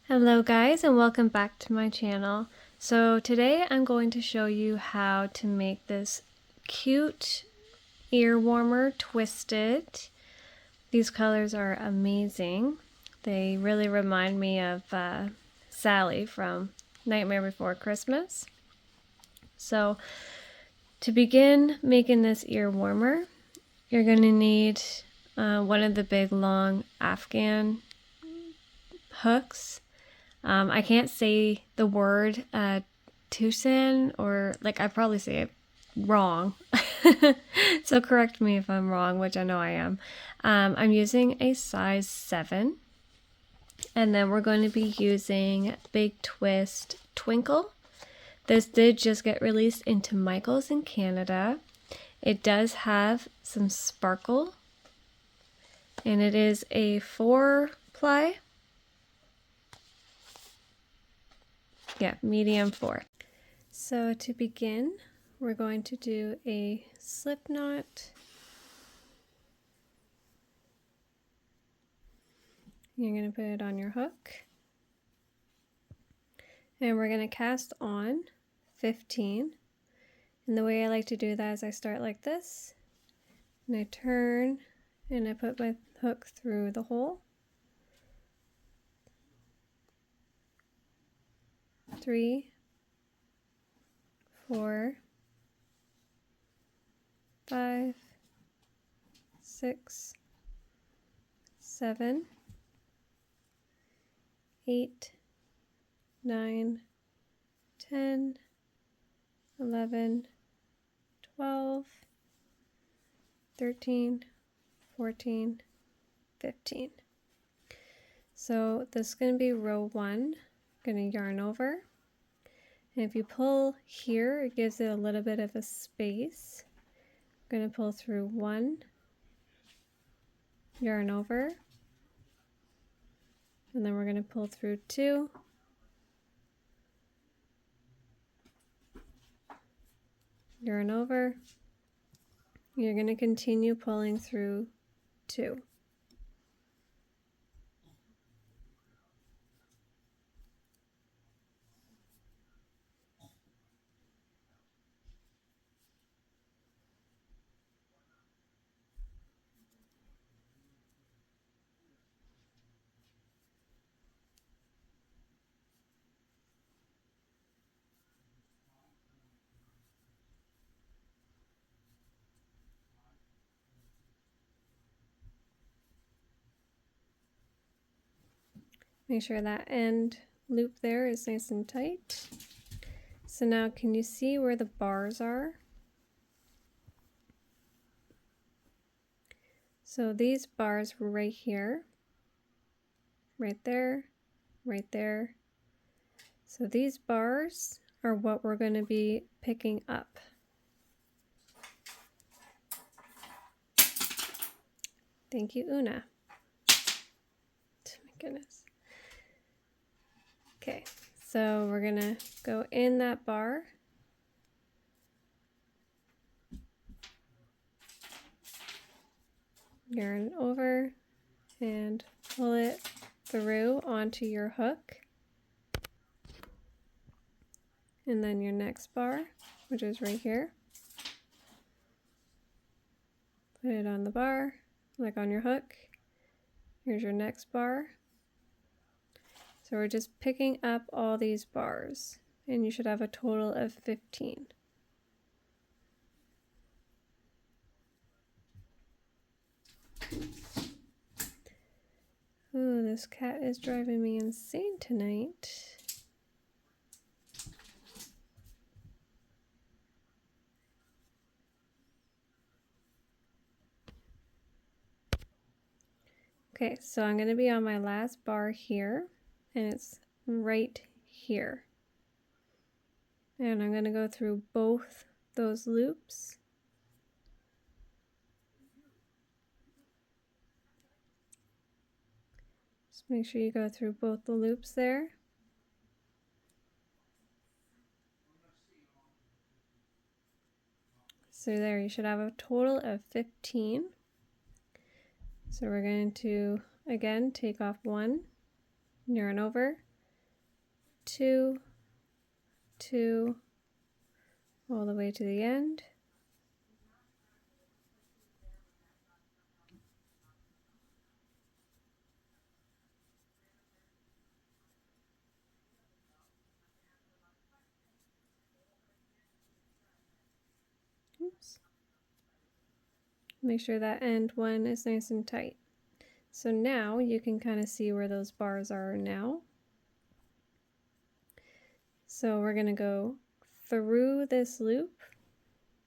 Hello guys, and welcome back to my channel. So today I'm going to show you how to make this cute ear warmer twisted. These colors are amazing. They really remind me of Sally from Nightmare Before Christmas. So to begin making this ear warmer, you're going to need one of the big long Afghan hooks. I can't say the word Tunisian, or I probably say it wrong. So correct me if I'm wrong, which I know I am. I'm using a size 7. And then we're going to be using Big Twist Twinkle. This did just get released into Michael's in Canada. It does have some sparkle. And it is a 4-ply. Yeah, medium 4. So to begin, we're going to do a slip knot. You're going to put it on your hook. And we're going to cast on 15. And the way I like to do that is I start like this. And I turn and I put my hook through the hole. 3, 4, 5, 6, 7, 8, 9, 10, 11, 12, 13, 14, 15. So this is going to be row 1. I'm going to yarn over. And if you pull here, it gives it a little bit of a space. I'm going to pull through 1, yarn over, and then we're going to pull through 2, yarn over. You're going to continue pulling through 2. Make sure that end loop there is nice and tight. So now can you see where the bars are? So these bars were right here, right there, right there. So these bars are what we're going to be picking up. Thank you, Una. My goodness. Okay, so we're going to go in that bar. Yarn over and pull it through onto your hook. And then your next bar, which is right here. Put it on the bar, like on your hook. Here's your next bar. So we're just picking up all these bars, and you should have a total of 15. Ooh, this cat is driving me insane tonight. Okay, so I'm going to be on my last bar here, and it's right here. And I'm going to go through both those loops. Just make sure you go through both the loops there. So there, you should have a total of 15. So we're going to, again, take off 1, yarn over, 2, 2, all the way to the end. Oops. Make sure that end one is nice and tight. So now you can kind of see where those bars are now. So we're going to go through this loop,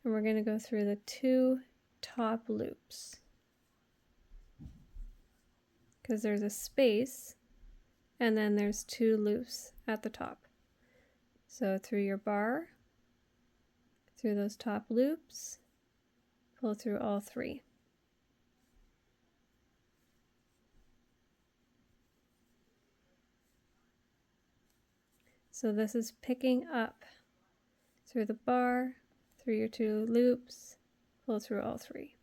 and we're going to go through the 2 top loops, because there's a space and then there's 2 loops at the top. So through your bar, through those top loops, pull through all 3. So this is picking up through the bar, through your 2 loops, pull through all 3.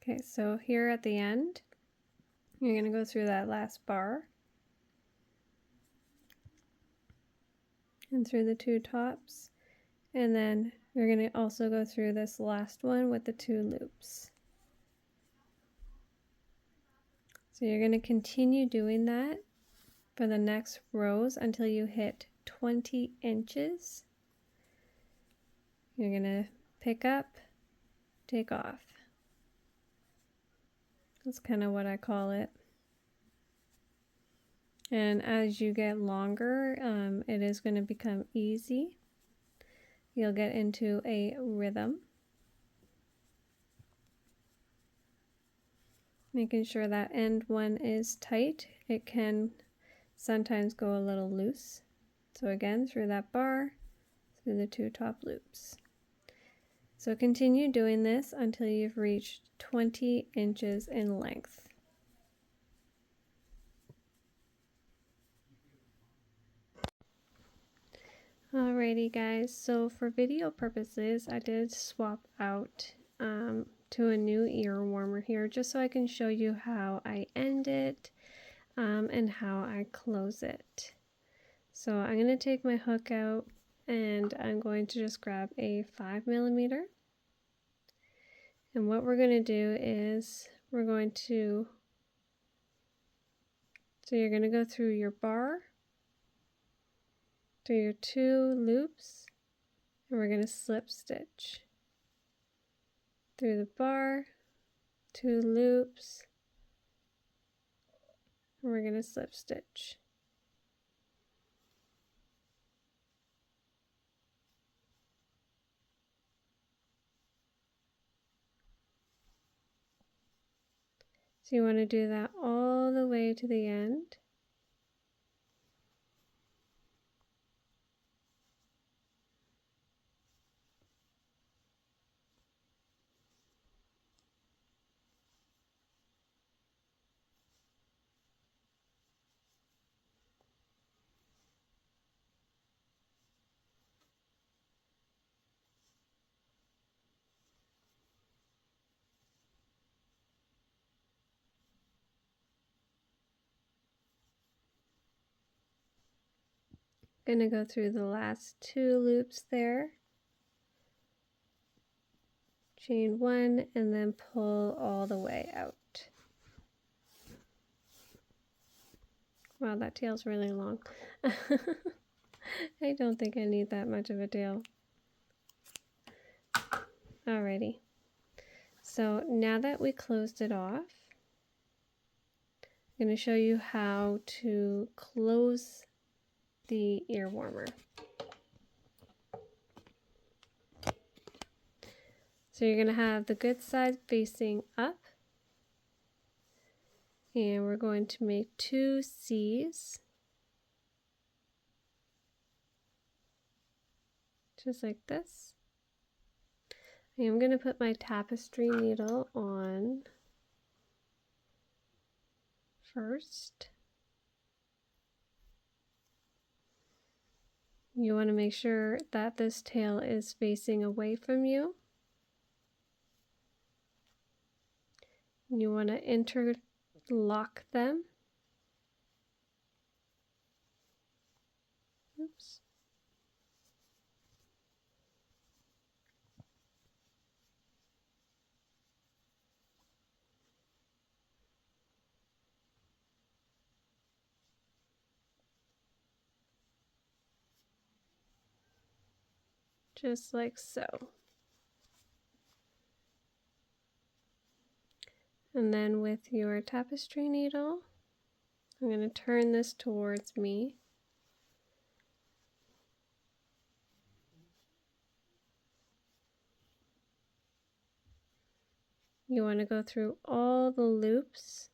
Okay, so here at the end, you're going to go through that last bar and through the 2 tops, and then you're going to also go through this last one with the 2 loops. So you're going to continue doing that for the next rows until you hit 20 inches. You're going to pick up, take off. That's kind of what I call it. And as you get longer, it is going to become easy. You'll get into a rhythm. Making sure that end one is tight. It can sometimes go a little loose. So again, through that bar, through the 2 top loops. So continue doing this until you've reached 20 inches in length. Alrighty guys, so for video purposes, I did swap out to a new ear warmer here, just so I can show you how I end it and how I close it. So I'm going to take my hook out, and I'm going to just grab a 5mm. And what we're going to do is we're going to, so you're going to go through your bar, through your 2 loops, and we're going to slip stitch through the bar, 2 loops, and we're going to slip stitch. So you want to do that all the way to the end. Gonna go through the last 2 loops there, chain 1, and then pull all the way out. Wow, that tail's really long. I don't think I need that much of a tail. Alrighty, so now that we closed it off, I'm going to show you how to close the ear warmer. So you're going to have the good side facing up, and we're going to make 2 C's, just like this. I am going to put my tapestry needle on first. You want to make sure that this tail is facing away from you. You want to interlock them. Oops. Just like so. And then with your tapestry needle, I'm going to turn this towards me. You want to go through all the loops.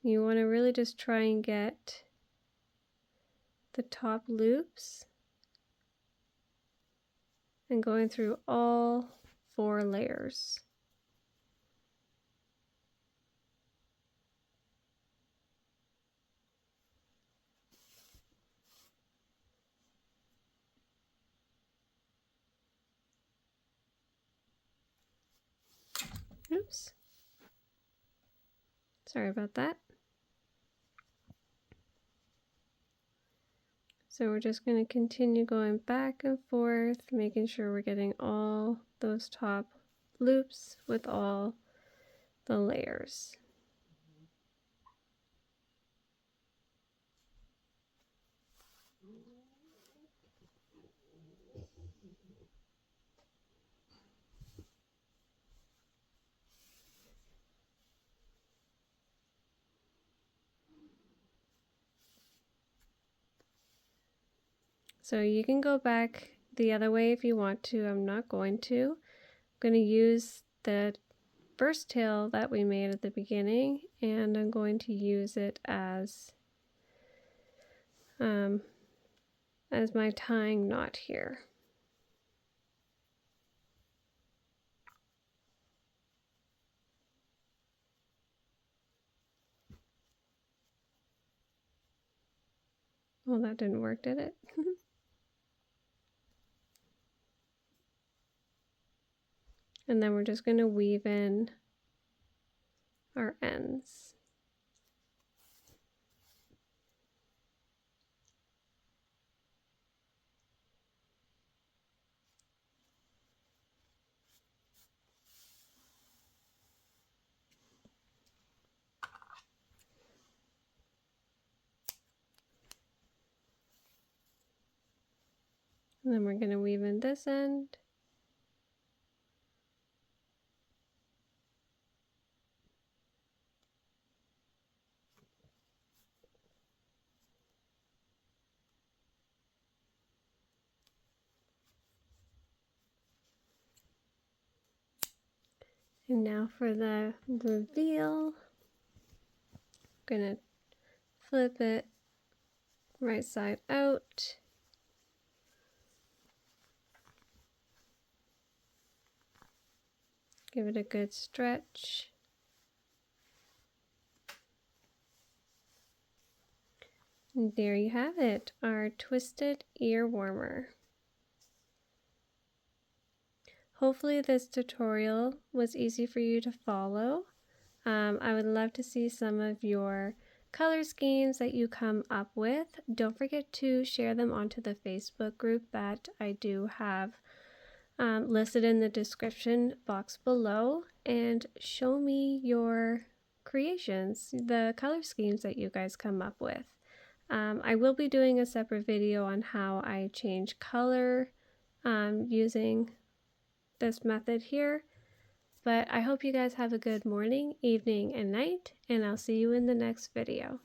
You want to really just try and get the top loops and going through all 4 layers. Oops. Sorry about that. So we're just going to continue going back and forth, making sure we're getting all those top loops with all the layers. So you can go back the other way if you want to. I'm not going to. I'm going to use the first tail that we made at the beginning, and I'm going to use it as my tying knot here. Well, that didn't work, did it? And then we're just going to weave in our ends. And then we're going to weave in this end. And now for the reveal, I'm going to flip it right side out. Give it a good stretch. And there you have it, our twisted ear warmer. Hopefully this tutorial was easy for you to follow. I would love to see some of your color schemes that you come up with. Don't forget to share them onto the Facebook group that I do have listed in the description box below, and show me your creations, the color schemes that you guys come up with. I will be doing a separate video on how I change color using this method here, but I hope you guys have a good morning, evening, and night, and I'll see you in the next video.